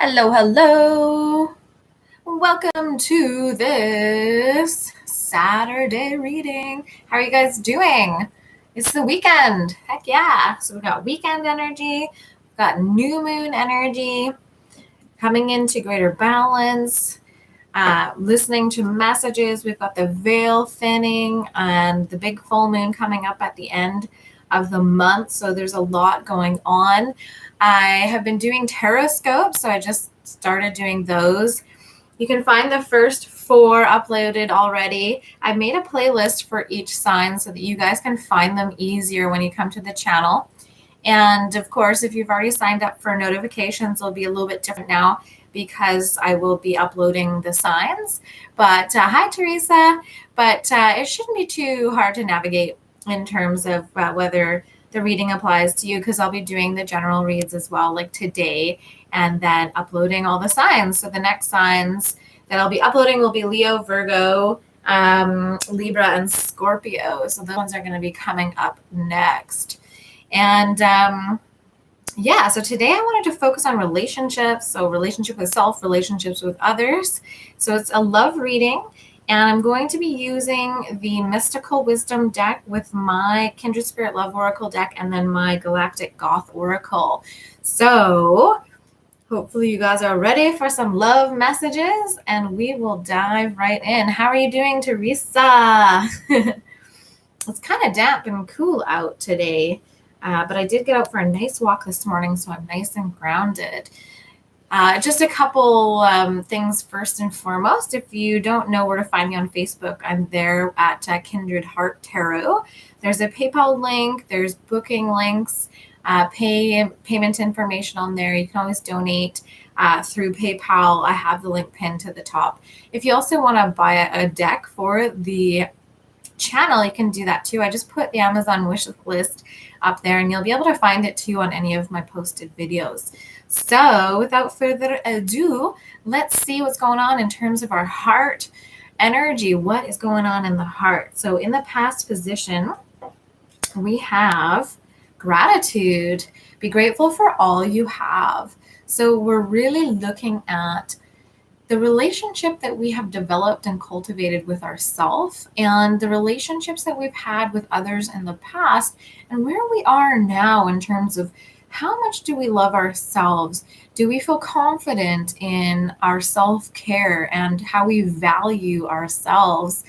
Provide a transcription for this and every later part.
Hello, hello. Welcome to this Saturday reading. How are you guys doing? It's the weekend. Heck yeah. So we've got weekend energy, we've got new moon energy, coming into greater balance, listening to messages. We've got the veil thinning and the big full moon coming up at the end of the month. So there's a lot going on. I have been doing tarot scopes, so I just started doing those. You can find the first 4 uploaded already. I've made a playlist for each sign so that you guys can find them easier when you come to the channel. And of course, if you've already signed up for notifications, it'll be a little bit different now because I will be uploading the signs. But hi, Teresa. But it shouldn't be too hard to navigate in terms of whether the reading applies to you, because I'll be doing the general reads as well, like today, and then uploading all the signs. So the next signs that I'll be uploading will be Leo, Virgo, Libra, and Scorpio. So those ones are going to be coming up next. And yeah, so today I wanted to focus on relationships. So relationship with self, relationships with others. So it's a love reading. And I'm going to be using the Mystical Wisdom deck with my Kindred Spirit Love Oracle deck and then my Galactic Goth Oracle. So hopefully you guys are ready for some love messages and we will dive right in. How are you doing, Teresa? It's kind of damp and cool out today, but I did get out for a nice walk this morning, so I'm nice and grounded. Just a couple things first and foremost. If you don't know where to find me on Facebook, I'm there at Kindred Heart Tarot. There's a PayPal link, there's booking links, payment information on there. You can always donate through PayPal. I have the link pinned to the top. If you also want to buy a deck for the channel, you can do that too. I just put the Amazon wish list up there and you'll be able to find it too on any of my posted videos. So without further ado, let's see what's going on in terms of our heart energy. What is going on in the heart? So in the past position, we have gratitude. Be grateful for all you have. So we're really looking at the relationship that we have developed and cultivated with ourselves and the relationships that we've had with others in the past and where we are now in terms of how much do we love ourselves? Do we feel confident in our self-care and how we value ourselves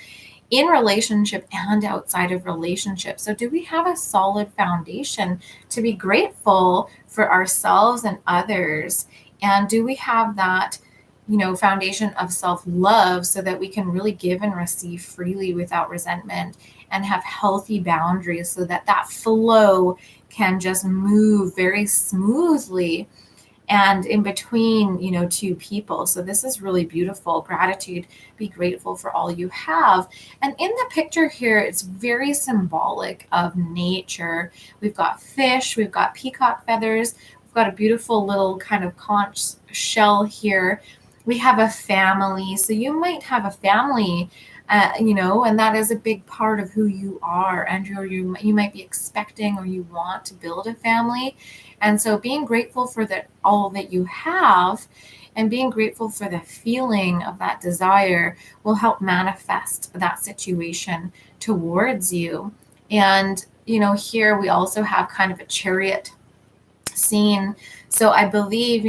in relationship and outside of relationship? So do we have a solid foundation to be grateful for ourselves and others? And do we have that foundation of self-love so that we can really give and receive freely without resentment and have healthy boundaries so that that flow can just move very smoothly and in between, two people. So this is really beautiful. Gratitude, be grateful for all you have. And in the picture here, it's very symbolic of nature. We've got fish, we've got peacock feathers, we've got a beautiful little kind of conch shell here. We have a family. So you might have a family, and that is a big part of who you are. And you might be expecting or you want to build a family. And so being grateful for all that you have and being grateful for the feeling of that desire will help manifest that situation towards you. And, here we also have kind of a chariot scene. So I believe,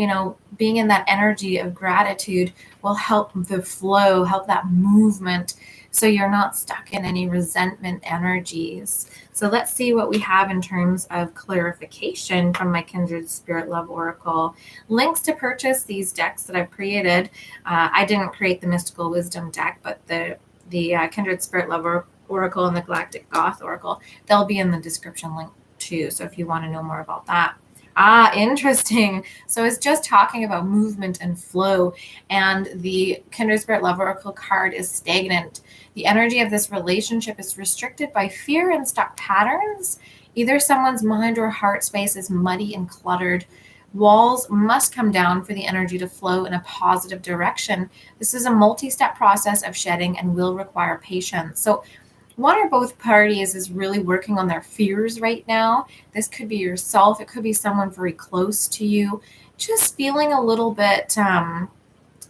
being in that energy of gratitude will help the flow, help that movement, so you're not stuck in any resentment energies. So let's see what we have in terms of clarification from my Kindred Spirit Love Oracle. Links to purchase these decks that I've created. I didn't create the Mystical Wisdom deck, but the Kindred Spirit Love Oracle and the Galactic Goth Oracle, they'll be in the description link too. So if you want to know more about that. Interesting. So it's just talking about movement and flow, and the Kindred Spirit Love Oracle card is stagnant. The energy of this relationship is restricted by fear and stuck patterns. Either someone's mind or heart space is muddy and cluttered. Walls must come down for the energy to flow in a positive direction. This is a multi-step process of shedding and will require patience. So one or both parties is really working on their fears right now. This could be yourself. It could be someone very close to you, just feeling a little bit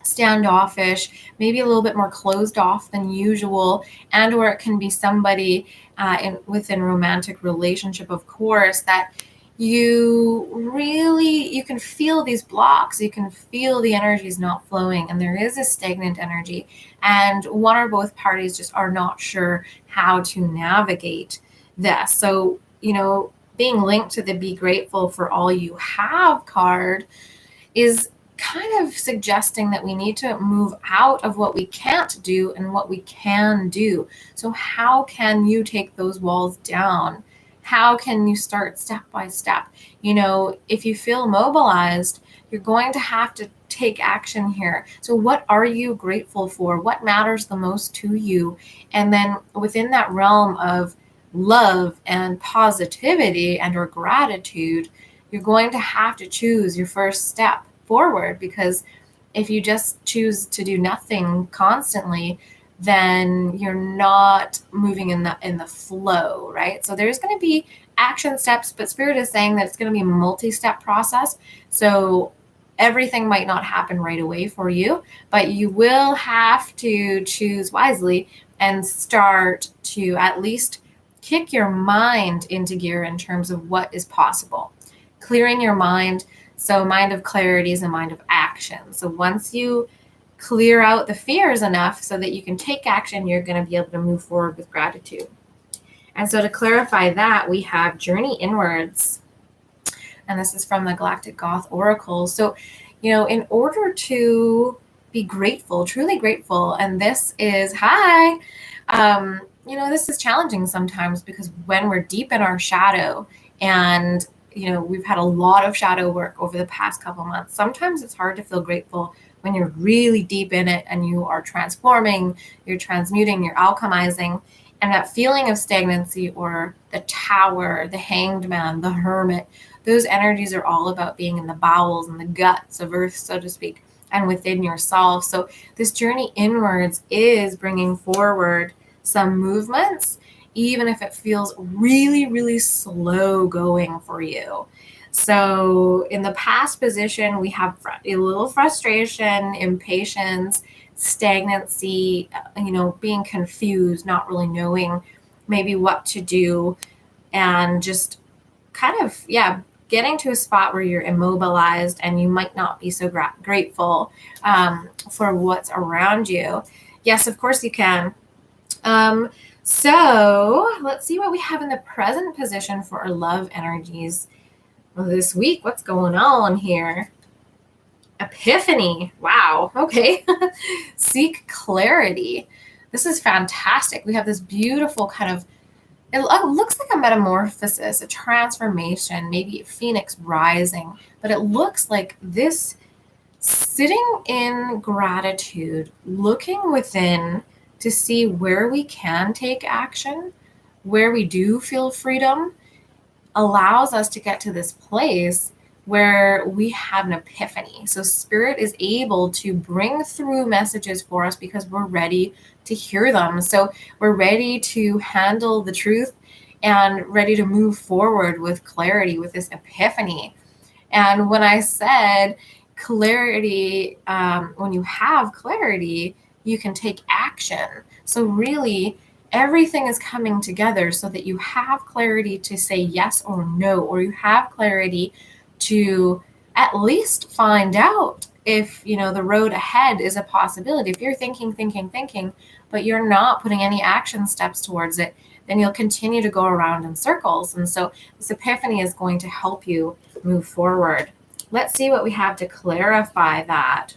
standoffish, maybe a little bit more closed off than usual, and or it can be somebody within romantic relationship, of course, that you can feel these blocks, you can feel the energy is not flowing, and there is a stagnant energy, and one or both parties just are not sure how to navigate this. So, being linked to the be grateful for all you have card is kind of suggesting that we need to move out of what we can't do and what we can do. So how can you take those walls down? How can you start step by step? If you feel mobilized, you're going to have to take action here. So what are you grateful for? What matters the most to you? And then within that realm of love and positivity and or gratitude, you're going to have to choose your first step forward, because if you just choose to do nothing constantly, then you're not moving in the flow, right? So there's going to be action steps, but Spirit is saying that it's going to be a multi-step process. So everything might not happen right away for you, but you will have to choose wisely and start to at least kick your mind into gear in terms of what is possible. Clearing your mind. So mind of clarity is a mind of action. So once you clear out the fears enough so that you can take action, you're going to be able to move forward with gratitude. And so to clarify that, we have journey inwards. And this is from the Galactic Goth Oracle. So, in order to be grateful, truly grateful, and this is, this is challenging sometimes, because when we're deep in our shadow and we've had a lot of shadow work over the past couple months. Sometimes it's hard to feel grateful when you're really deep in it and you are transforming, you're transmuting, you're alchemizing. And that feeling of stagnancy, or the tower, the hanged man, the hermit, those energies are all about being in the bowels and the guts of earth, so to speak, and within yourself. So this journey inwards is bringing forward some movements, even if it feels really, really slow going for you. So in the past position, we have a little frustration, impatience, stagnancy, being confused, not really knowing maybe what to do, and just kind of, getting to a spot where you're immobilized and you might not be so grateful for what's around you. Yes, of course you can. So let's see what we have in the present position for our love energies this week. What's going on here? Epiphany. Wow. Okay. Seek clarity. This is fantastic. We have this beautiful kind of, it looks like a metamorphosis, a transformation, maybe a phoenix rising, but it looks like this sitting in gratitude, looking within to see where we can take action, where we do feel freedom, allows us to get to this place where we have an epiphany. So Spirit is able to bring through messages for us because we're ready to hear them. So we're ready to handle the truth and ready to move forward with clarity, with this epiphany. And when I said clarity, when you have clarity, you can take action. So really, everything is coming together so that you have clarity to say yes or no, or you have clarity to at least find out if, the road ahead is a possibility. If you're thinking, but you're not putting any action steps towards it, then you'll continue to go around in circles. And so this epiphany is going to help you move forward. Let's see what we have to clarify that.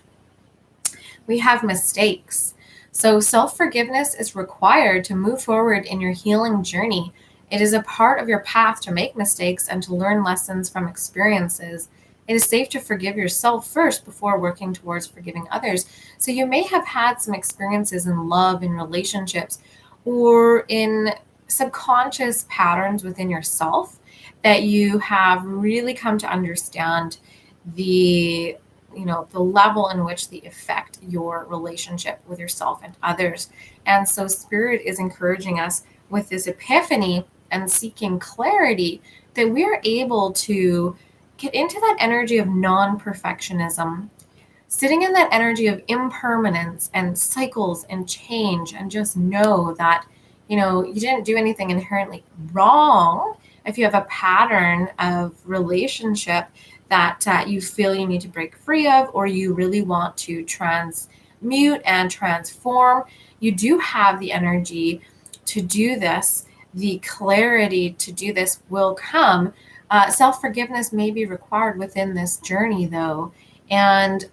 We have mistakes. So self-forgiveness is required to move forward in your healing journey. It is a part of your path to make mistakes and to learn lessons from experiences. It is safe to forgive yourself first before working towards forgiving others. So you may have had some experiences in love, in relationships, or in subconscious patterns within yourself that you have really come to understand the level in which they affect your relationship with yourself and others. And so Spirit is encouraging us with this epiphany and seeking clarity, that we're able to get into that energy of non-perfectionism, sitting in that energy of impermanence and cycles and change, and just know that, you didn't do anything inherently wrong if you have a pattern of relationship that you feel you need to break free of, or you really want to transmute and transform. You do have the energy to do this. The clarity to do this will come. Self-forgiveness may be required within this journey, though. And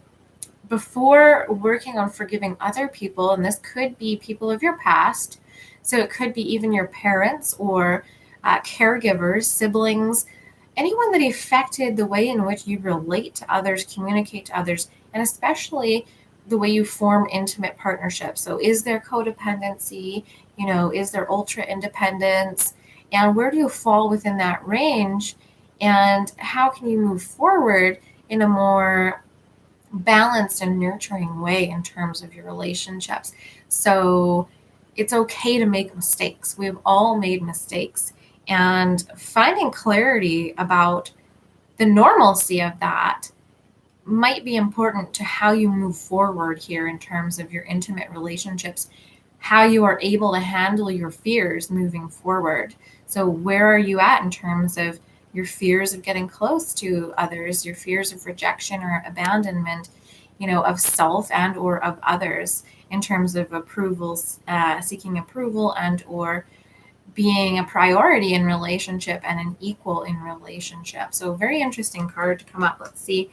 before working on forgiving other people, and this could be people of your past, so it could be even your parents or caregivers, siblings, anyone that affected the way in which you relate to others, communicate to others, and especially the way you form intimate partnerships. So is there codependency? Is there ultra independence? And where do you fall within that range? And how can you move forward in a more balanced and nurturing way in terms of your relationships? So it's okay to make mistakes. We've all made mistakes. And finding clarity about the normalcy of that might be important to how you move forward here in terms of your intimate relationships, how you are able to handle your fears moving forward. So where are you at in terms of your fears of getting close to others, your fears of rejection or abandonment, of self and or of others, in terms of approvals, seeking approval and or being a priority in relationship and an equal in relationship. So very interesting card to come up. Let's see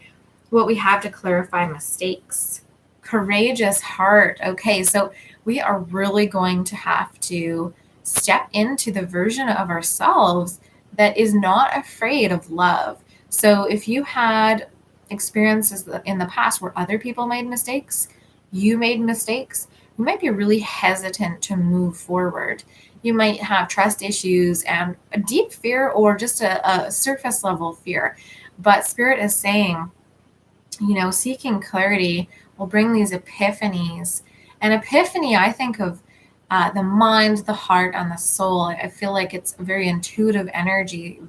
what we have to clarify mistakes. Courageous heart. Okay, so we are really going to have to step into the version of ourselves that is not afraid of love. So if you had experiences in the past where other people made mistakes, you made mistakes, you might be really hesitant to move forward. You might have trust issues and a deep fear, or just a surface level fear. But Spirit is saying, seeking clarity will bring these epiphanies. An epiphany, I think of the mind, the heart, and the soul. I feel like it's a very intuitive energy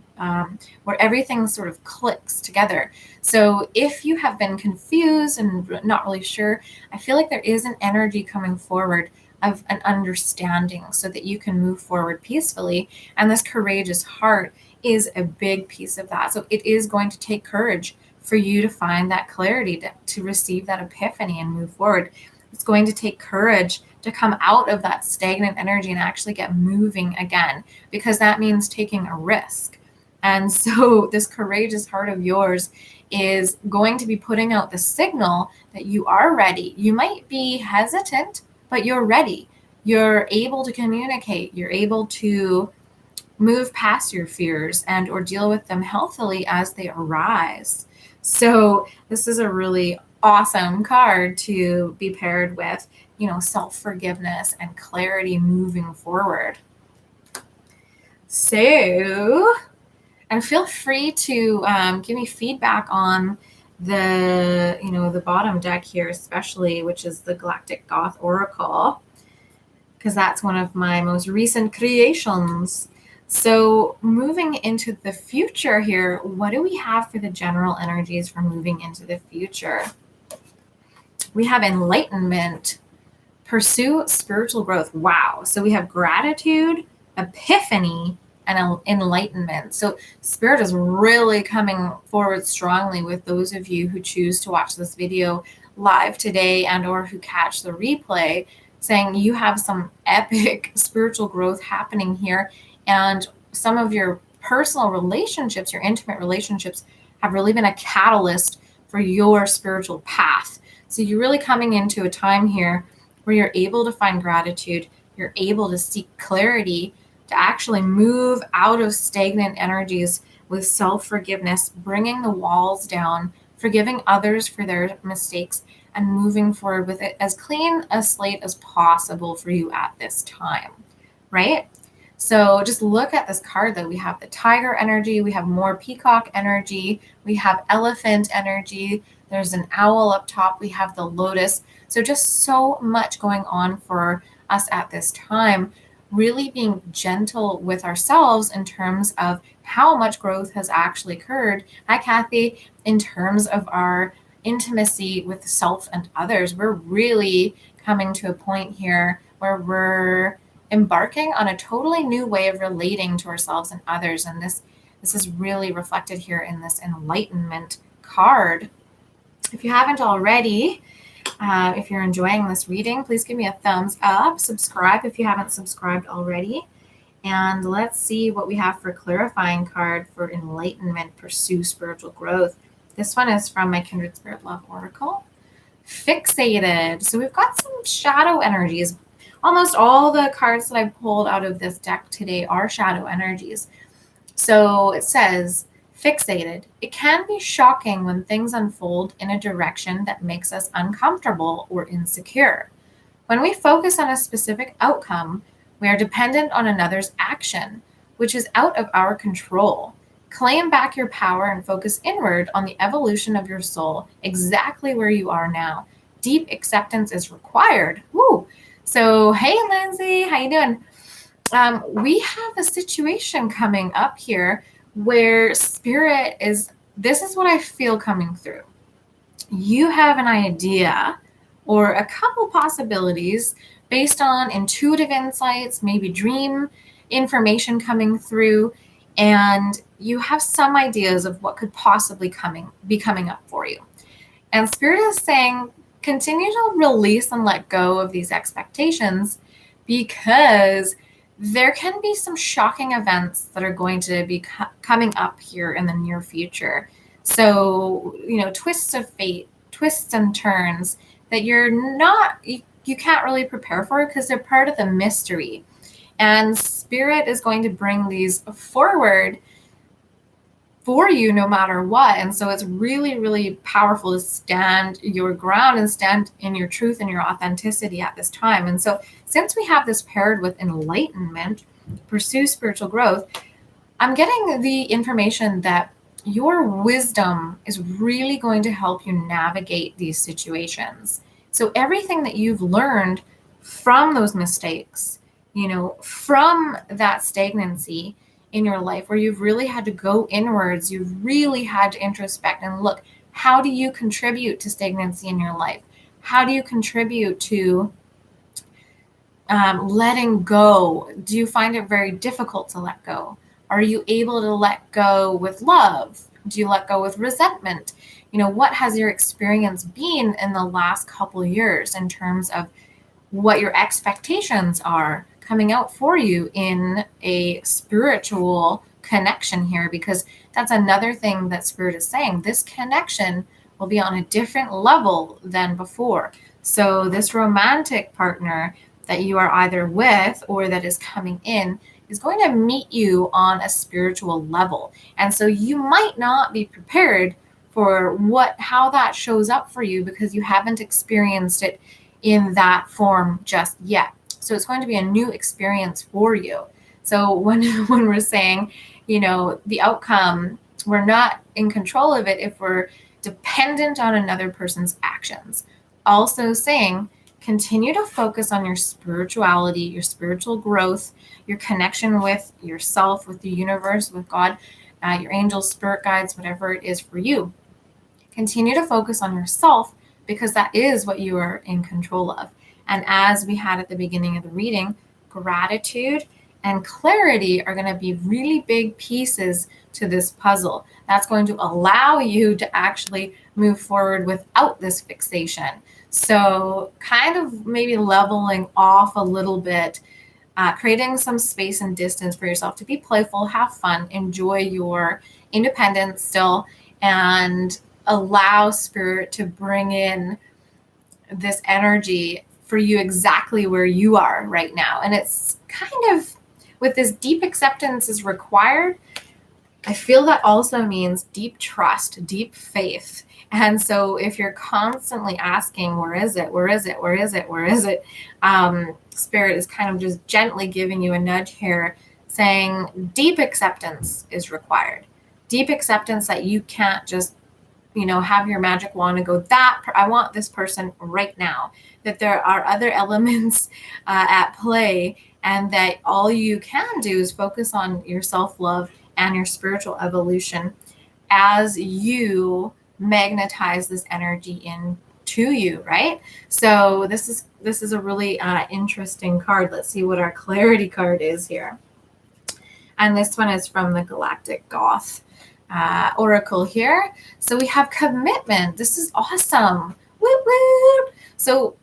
where everything sort of clicks together. So if you have been confused and not really sure, I feel like there is an energy coming forward of an understanding so that you can move forward peacefully. And this courageous heart is a big piece of that. So it is going to take courage for you to find that clarity, to receive that epiphany and move forward. It's going to take courage to come out of that stagnant energy and actually get moving again, because that means taking a risk. And so this courageous heart of yours is going to be putting out the signal that you are ready. You might be hesitant, but you're ready. You're able to communicate. You're able to move past your fears and or deal with them healthily as they arise. So this is a really awesome card to be paired with, self-forgiveness and clarity moving forward. So, and feel free to give me feedback on the bottom deck here, especially, which is the Galactic Goth Oracle, because that's one of my most recent creations. So moving into the future here, what do we have for the general energies for moving into the future? We have enlightenment, pursue spiritual growth. Wow. So we have gratitude, epiphany, and enlightenment. So Spirit is really coming forward strongly with those of you who choose to watch this video live today and or who catch the replay, saying you have some epic spiritual growth happening here. And some of your personal relationships, your intimate relationships, have really been a catalyst for your spiritual path. So you're really coming into a time here where you're able to find gratitude, you're able to seek clarity, to actually move out of stagnant energies with self-forgiveness, bringing the walls down, forgiving others for their mistakes, and moving forward with it as clean a slate as possible for you at this time, right? So just look at this card though. We have the tiger energy, we have more peacock energy, we have elephant energy, there's an owl up top, we have the lotus. So just so much going on for us at this time, really being gentle with ourselves in terms of how much growth has actually occurred. Hi, Kathy. In terms of our intimacy with self and others, we're really coming to a point here where we're embarking on a totally new way of relating to ourselves and others. And this is really reflected here in this enlightenment card. If you haven't already, if you're enjoying this reading, please give me a thumbs up. Subscribe if you haven't subscribed already. And let's see what we have for clarifying card for enlightenment, pursue spiritual growth. This one is from my Kindred Spirit Love Oracle. Fixated. So we've got some shadow energies. Almost all the cards that I pulled out of this deck today are shadow energies. So it says, fixated. It can be shocking when things unfold in a direction that makes us uncomfortable or insecure. When we focus on a specific outcome, we are dependent on another's action, which is out of our control. Claim back your power and focus inward on the evolution of your soul, exactly where you are now. Deep acceptance is required. Woo! So, hey, Lindsay, how you doing? We have a situation coming up here where spirit is, this is what I feel coming through. You have an idea or a couple possibilities based on intuitive insights, maybe dream information coming through, and you have some ideas of what could possibly be coming up for you. And spirit is saying, continue to release and let go of these expectations, because there can be some shocking events that are going to be coming up here in the near future. So, twists of fate, twists and turns that you can't really prepare for because they're part of the mystery. And spirit is going to bring these forward for you no matter what. And so it's really, really powerful to stand your ground and stand in your truth and your authenticity at this time. And so since we have this paired with enlightenment, pursue spiritual growth, I'm getting the information that your wisdom is really going to help you navigate these situations. So everything that you've learned from those mistakes, from that stagnancy in your life where you've really had to go inwards, you've really had to introspect and look, how do you contribute to stagnancy in your life? How do you contribute to letting go? Do you find it very difficult to let go? Are you able to let go with love? Do you let go with resentment? What has your experience been in the last couple years in terms of what your expectations are coming out for you in a spiritual connection here? Because that's another thing that spirit is saying. This connection will be on a different level than before. So this romantic partner that you are either with or that is coming in is going to meet you on a spiritual level. And so you might not be prepared for how that shows up for you because you haven't experienced it in that form just yet. So it's going to be a new experience for you. So when we're saying, the outcome, we're not in control of it if we're dependent on another person's actions. Also saying, continue to focus on your spirituality, your spiritual growth, your connection with yourself, with the universe, with God, your angels, spirit guides, whatever it is for you. Continue to focus on yourself because that is what you are in control of. And as we had at the beginning of the reading, gratitude and clarity are going to be really big pieces to this puzzle. That's going to allow you to actually move forward without this fixation. So kind of maybe leveling off a little bit, creating some space and distance for yourself to be playful, have fun, enjoy your independence still, and allow spirit to bring in this energy for you exactly where you are right now. And it's kind of with this deep acceptance is required. I feel that also means deep trust, deep faith. And so if you're constantly asking, where is it? Where is it? Where is it? Where is it? Spirit is kind of just gently giving you a nudge here saying deep acceptance is required. Deep acceptance that you can't just have your magic wand and go, I want this person right now, that there are other elements at play and that all you can do is focus on your self-love and your spiritual evolution as you magnetize this energy into you, right? So this is a really interesting card. Let's see what our clarity card is here. And this one is from the Galactic Goth Oracle here. So we have commitment. This is awesome. Woo woo. So,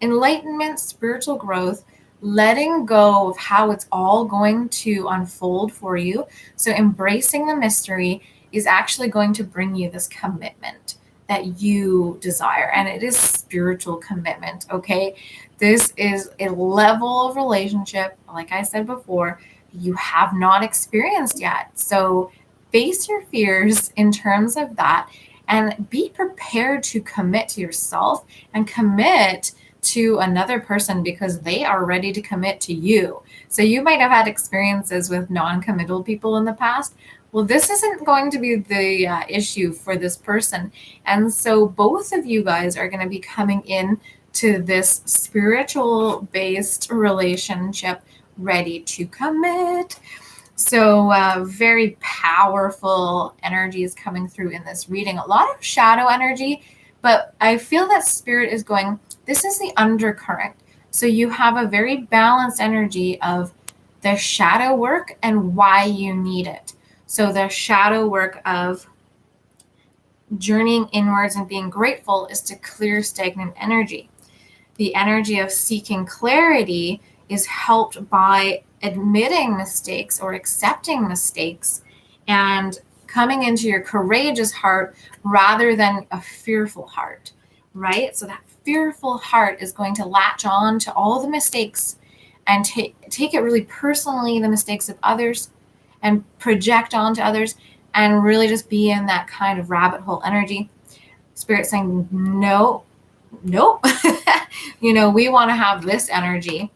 enlightenment, spiritual growth, letting go of how it's all going to unfold for you. So embracing the mystery is actually going to bring you this commitment that you desire. And it is spiritual commitment, okay? This is a level of relationship, like I said before, you have not experienced yet. So face your fears in terms of that and be prepared to commit to yourself and commit to another person because they are ready to commit to you. So you might have had experiences with non-committal people in the past. Well, this isn't going to be the issue for this person. And so both of you guys are going to be coming in to this spiritual based relationship ready to commit. So very powerful energy is coming through in this reading. A lot of shadow energy, but I feel that spirit is going, this is the undercurrent. So you have a very balanced energy of the shadow work and why you need it. So the shadow work of journeying inwards and being grateful is to clear stagnant energy. The energy of seeking clarity is helped by admitting mistakes or accepting mistakes and coming into your courageous heart rather than a fearful heart, right? So that fearful heart is going to latch on to all the mistakes and take it really personally, the mistakes of others, and project onto others and really just be in that kind of rabbit hole energy. Spirit saying, no, nope. We want to have this energy,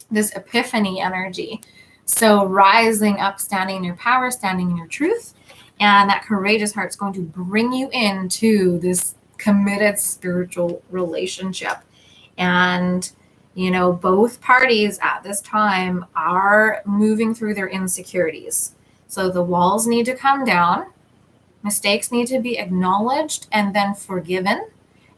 this epiphany energy. So rising up, standing in your power, standing in your truth, and that courageous heart is going to bring you into this committed spiritual relationship. And both parties at this time are moving through their insecurities. So the walls need to come down, mistakes need to be acknowledged and then forgiven.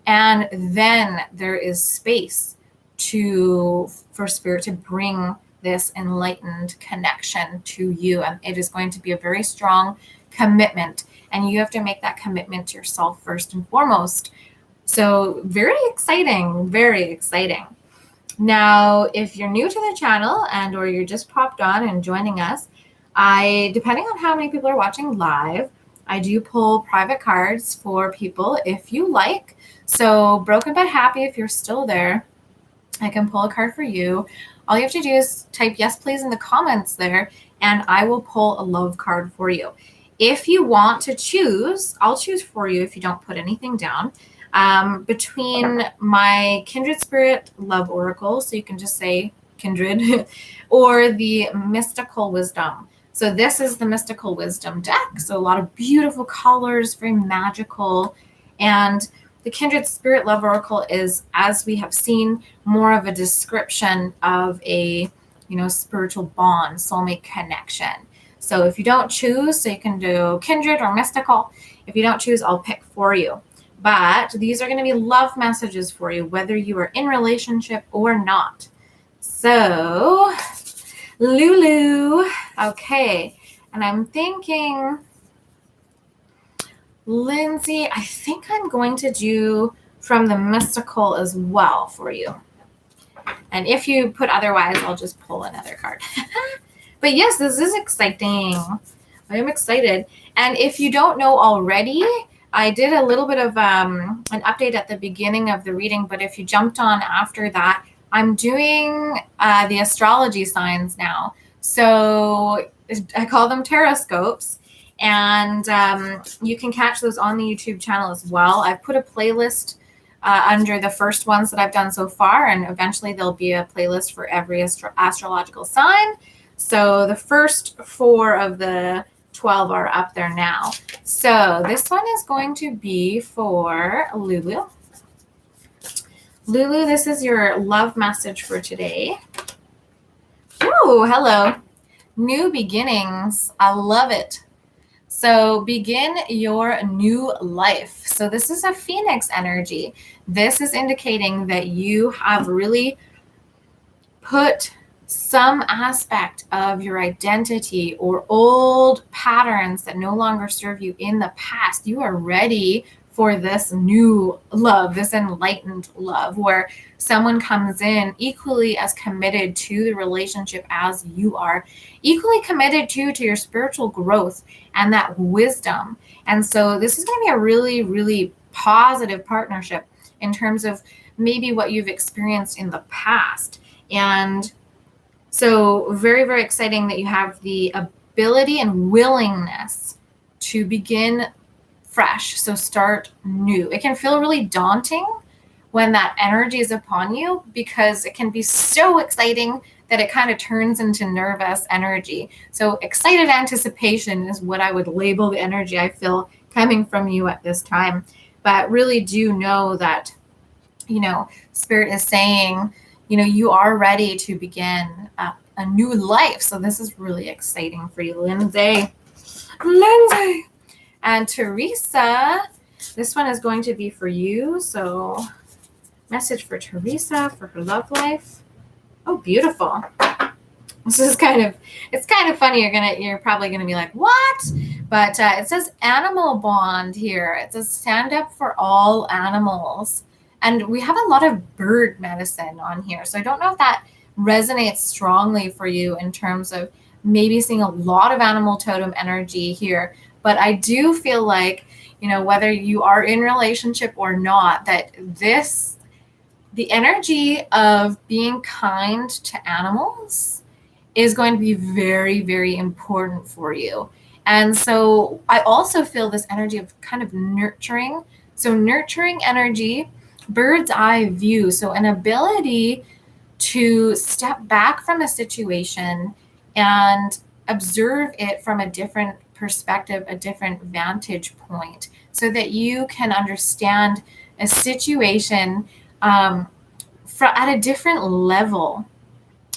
And then there is space for spirit to bring this enlightened connection to you. And it is going to be a very strong commitment. And you have to make that commitment to yourself first and foremost. So very exciting, very exciting. Now, if you're new to the channel and or you're just popped on and joining us, depending on how many people are watching live, I do pull private cards for people if you like. So broken but happy, if you're still there, I can pull a card for you. All you have to do is type yes, please in the comments there, and I will pull a love card for you. If you want to choose, I'll choose for you if you don't put anything down. Between my Kindred Spirit Love Oracle, so you can just say Kindred, or the Mystical Wisdom. So this is the Mystical Wisdom deck. So a lot of beautiful colors, very magical. And the Kindred Spirit Love Oracle is, as we have seen, more of a description of a, spiritual bond, soulmate connection. So if you don't choose, so you can do Kindred or Mystical. If you don't choose, I'll pick for you. But these are going to be love messages for you, whether you are in relationship or not. So, Lulu. Okay. And I'm thinking, Lindsay, I think I'm going to do from the Mystical as well for you. And if you put otherwise, I'll just pull another card. But yes, this is exciting. I am excited. And if you don't know already, I did a little bit of an update at the beginning of the reading, but if you jumped on after that, I'm doing the astrology signs now. So I call them teroscopes, and you can catch those on the YouTube channel as well. I've put a playlist under the first ones that I've done so far, and eventually there'll be a playlist for every astrological sign. So the first 4 of the 12 are up there now. So this one is going to be for Lulu. Lulu, this is your love message for today. Ooh, hello. New beginnings. I love it. So begin your new life. So this is a Phoenix energy. This is indicating that you have really put some aspect of your identity or old patterns that no longer serve you in the past. You are ready for this new love, this enlightened love, where someone comes in equally as committed to the relationship as you are, equally committed to your spiritual growth and that wisdom. And so this is going to be a really, really positive partnership in terms of maybe what you've experienced in the past. And so very, very exciting that you have the ability and willingness to begin fresh. So start new. It can feel really daunting when that energy is upon you because it can be so exciting that it kind of turns into nervous energy. So excited anticipation is what I would label the energy I feel coming from you at this time. But really do know that, Spirit is saying, you are ready to begin a new life. So this is really exciting for you, Lindsay. And Teresa, this one is going to be for you. So message for Teresa for her love life. Oh, beautiful. This is it's kind of funny. You're probably gonna be like, what? But it says animal bond here. It says stand up for all animals. And we have a lot of bird medicine on here. So I don't know if that resonates strongly for you in terms of maybe seeing a lot of animal totem energy here. But I do feel like, whether you are in relationship or not, that the energy of being kind to animals is going to be very, very important for you. And so I also feel this energy of kind of nurturing. So nurturing energy, bird's eye view. So an ability to step back from a situation and observe it from a different perspective, a different vantage point, so that you can understand a situation at a different level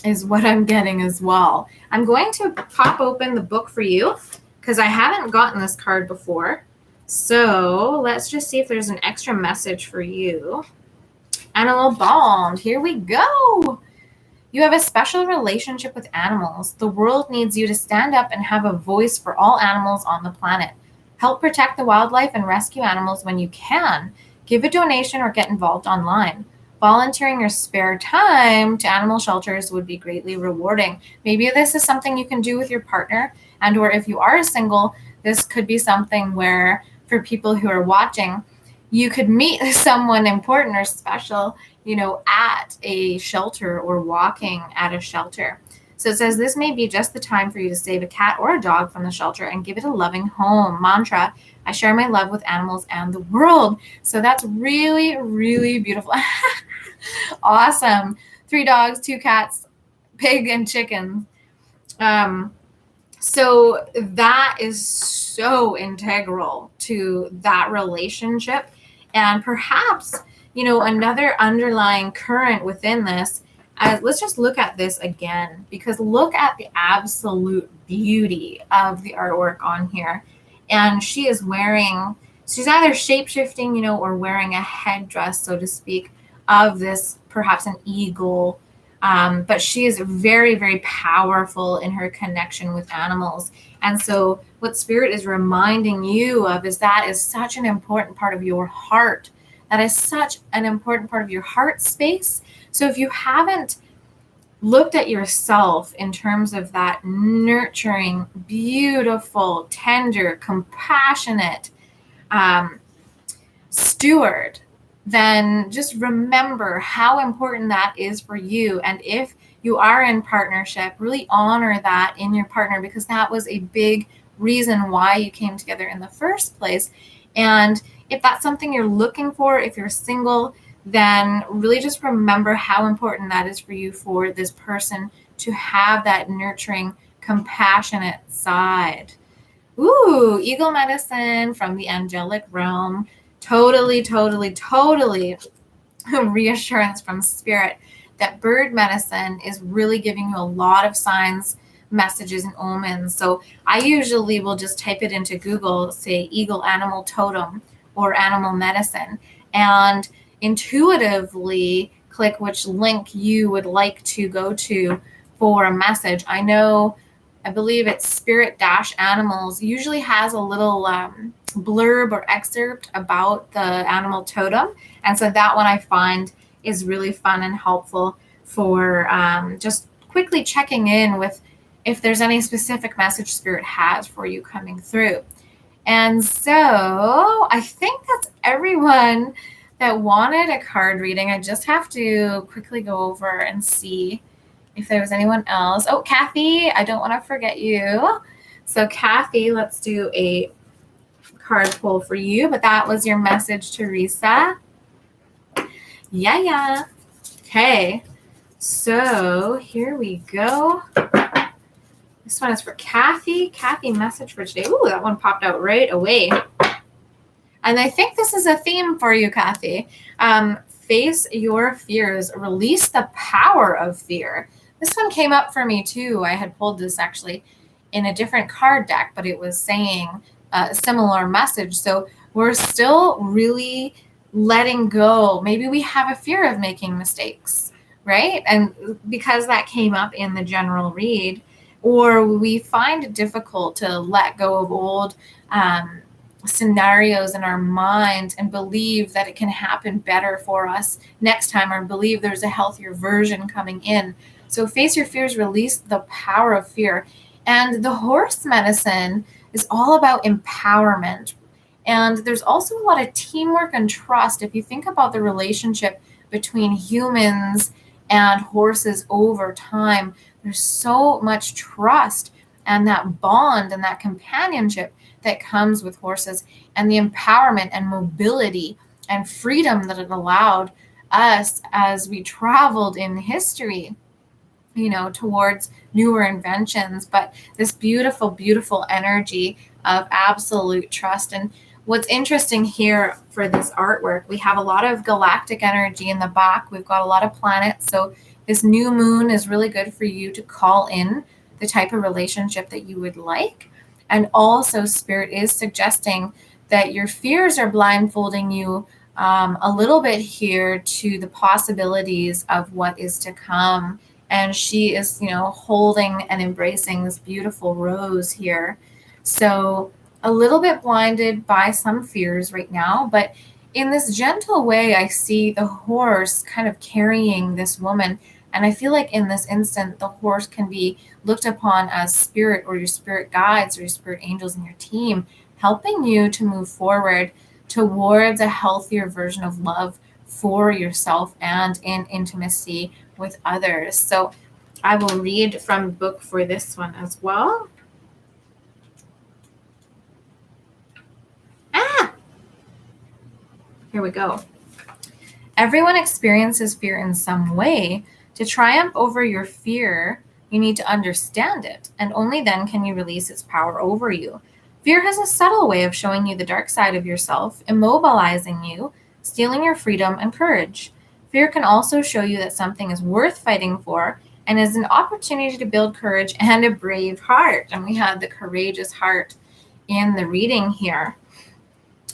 is what I'm getting as well. I'm going to pop open the book for you because I haven't gotten this card before. So let's just see if there's an extra message for you. Animal bond. Here we go. You have a special relationship with animals. The world needs you to stand up and have a voice for all animals on the planet. Help protect the wildlife and rescue animals when you can. Give a donation or get involved online. Volunteering your spare time to animal shelters would be greatly rewarding. Maybe this is something you can do with your partner, and or if you are single, this could be something where, for people who are watching, you could meet someone important or special, at a shelter or walking at a shelter. So it says this may be just the time for you to save a cat or a dog from the shelter and give it a loving home. Mantra, I share my love with animals and the world. So that's really, really beautiful. Awesome. 3 dogs, 2 cats, pig, and chicken. So that is so integral to that relationship. And perhaps, another underlying current within this, let's just look at this again, because look at the absolute beauty of the artwork on here. And she's either shape-shifting, or wearing a headdress, so to speak, of this, perhaps an eagle. But she is very, very powerful in her connection with animals. And so what Spirit is reminding you of is that is such an important part of your heart. That is such an important part of your heart space. So if you haven't looked at yourself in terms of that nurturing, beautiful, tender, compassionate steward, then just remember how important that is for you. And if you are in partnership, really honor that in your partner, because that was a big reason why you came together in the first place. And if that's something you're looking for, if you're single, then really just remember how important that is for you, for this person to have that nurturing, compassionate side. Ooh, eagle medicine from the angelic realm. Totally, totally, totally reassurance from Spirit that bird medicine is really giving you a lot of signs, messages, and omens. So I usually will just type it into Google, say eagle animal totem or animal medicine, and intuitively click which link you would like to go to for a message. I believe it's Spirit Dash Animals usually has a little blurb or excerpt about the animal totem. And so that one I find is really fun and helpful for just quickly checking in with if there's any specific message Spirit has for you coming through. And so I think that's everyone that wanted a card reading. I just have to quickly go over and see if there was anyone else. Oh, Kathy, I don't want to forget you. So Kathy, let's do a card pull for you, but that was your message, Teresa. Yeah. Okay, so here we go. This one is for Kathy. Kathy, message for today. Ooh, that one popped out right away. And I think this is a theme for you, Kathy. Face your fears. Release the power of fear. This one came up for me too. I had pulled this actually in a different card deck, but it was saying a similar message. So we're still really letting go. Maybe we have a fear of making mistakes, right? And because that came up in the general read, or we find it difficult to let go of old scenarios in our mind and believe that it can happen better for us next time, or believe there's a healthier version coming in. So face your fears, release the power of fear. And the horse medicine is all about empowerment. And there's also a lot of teamwork and trust. If you think about the relationship between humans and horses over time, there's so much trust and that bond and that companionship that comes with horses, and the empowerment and mobility and freedom that it allowed us as we traveled in history, towards newer inventions. But this beautiful, beautiful energy of absolute trust. And what's interesting here for this artwork, we have a lot of galactic energy in the back. We've got a lot of planets. So this new moon is really good for you to call in the type of relationship that you would like. And also Spirit is suggesting that your fears are blindfolding you a little bit here to the possibilities of what is to come. And she is, holding and embracing this beautiful rose here. So a little bit blinded by some fears right now, but in this gentle way, I see the horse kind of carrying this woman. And I feel like in this instant, the horse can be looked upon as spirit, or your spirit guides, or your spirit angels in your team, helping you to move forward towards a healthier version of love for yourself and in intimacy with others. So I will read from book for this one as well. Here we go. Everyone experiences fear in some way. To triumph over your fear, you need to understand it, and only then can you release its power over you. Fear has a subtle way of showing you the dark side of yourself, immobilizing you, stealing your freedom and courage. Fear can also show you that something is worth fighting for and is an opportunity to build courage and a brave heart. And we had the courageous heart in the reading here.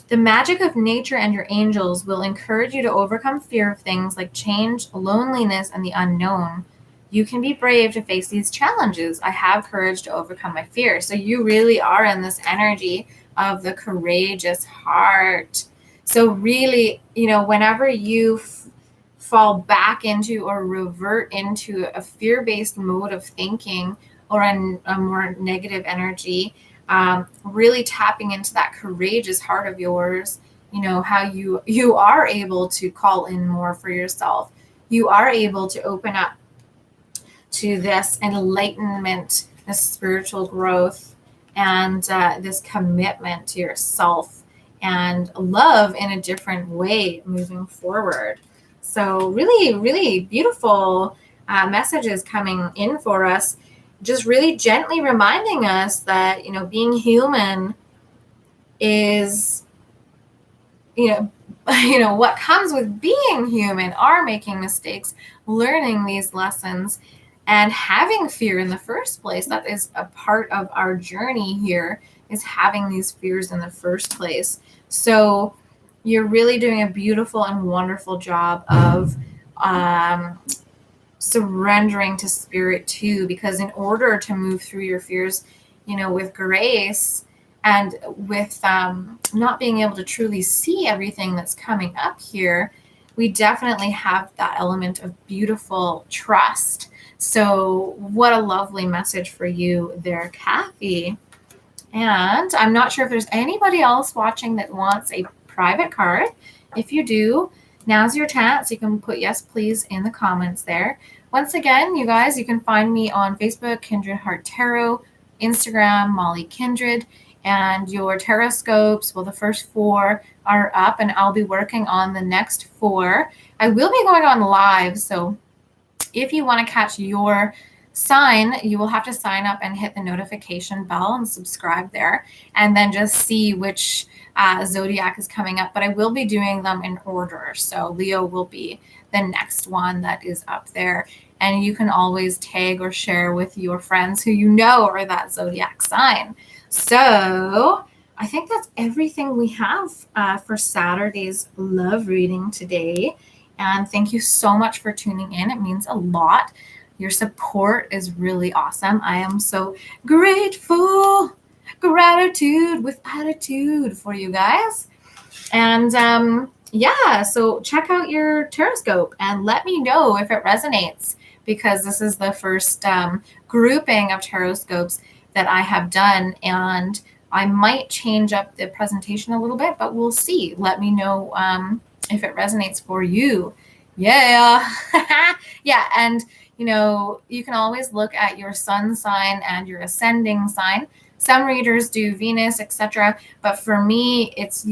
The magic of nature and your angels will encourage you to overcome fear of things like change, loneliness, and the unknown. You can be brave to face these challenges. I have courage to overcome my fear. So you really are in this energy of the courageous heart. So really, whenever you fall back into or revert into a fear-based mode of thinking, or a more negative energy, really tapping into that courageous heart of yours, how you are able to call in more for yourself. You are able to open up to this enlightenment, this spiritual growth, and this commitment to yourself and love in a different way moving forward. So really, really beautiful messages coming in for us, just really gently reminding us that, being human is, what comes with being human are making mistakes, learning these lessons, and having fear in the first place. That is a part of our journey here, is having these fears in the first place. So you're really doing a beautiful and wonderful job of surrendering to spirit too, because in order to move through your fears, with grace and with not being able to truly see everything that's coming up here, we definitely have that element of beautiful trust. So what a lovely message for you there, Kathy. And I'm not sure if there's anybody else watching that wants a private card. If you do, now's your chance. You can put yes, please in the comments there. Once again, you guys, you can find me on Facebook, Kindred Heart Tarot, Instagram, Mollie Kindred, and your tarot scopes. Well, the first 4 are up, and I'll be working on the next 4. I will be going on live, so if you want to catch your sign, you will have to sign up and hit the notification bell and subscribe there, and then just see which zodiac is coming up. But I will be doing them in order. So Leo will be the next one that is up there. And you can always tag or share with your friends who you know are that zodiac sign. So I think that's everything we have for Saturday's love reading today. And thank you so much for tuning in. It means a lot. Your support is really awesome. I am so grateful. Gratitude with attitude for you guys. And so check out your tarot scope and let me know if it resonates, because this is the first grouping of tarot scopes that I have done, and I might change up the presentation a little bit, but we'll see. Let me know if it resonates for you. Yeah. Yeah. And, you can always look at your sun sign and your ascending sign. Some readers do Venus, etc. But for me, it's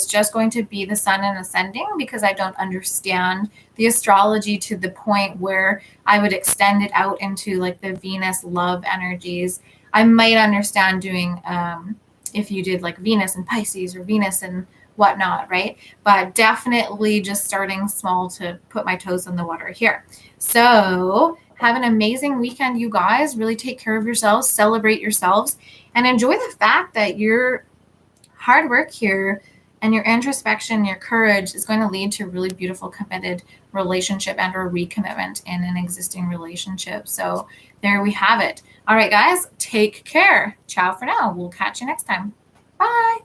just going to be the sun and ascending, because I don't understand the astrology to the point where I would extend it out into like the Venus love energies. I might understand doing if you did like Venus and Pisces or Venus and whatnot, right? But definitely just starting small to put my toes in the water here. So have an amazing weekend, you guys. Really take care of yourselves, celebrate yourselves, and enjoy the fact that your hard work here and your introspection, your courage is going to lead to a really beautiful, committed relationship and or recommitment in an existing relationship. So there we have it. All right, guys, take care. Ciao for now. We'll catch you next time. Bye.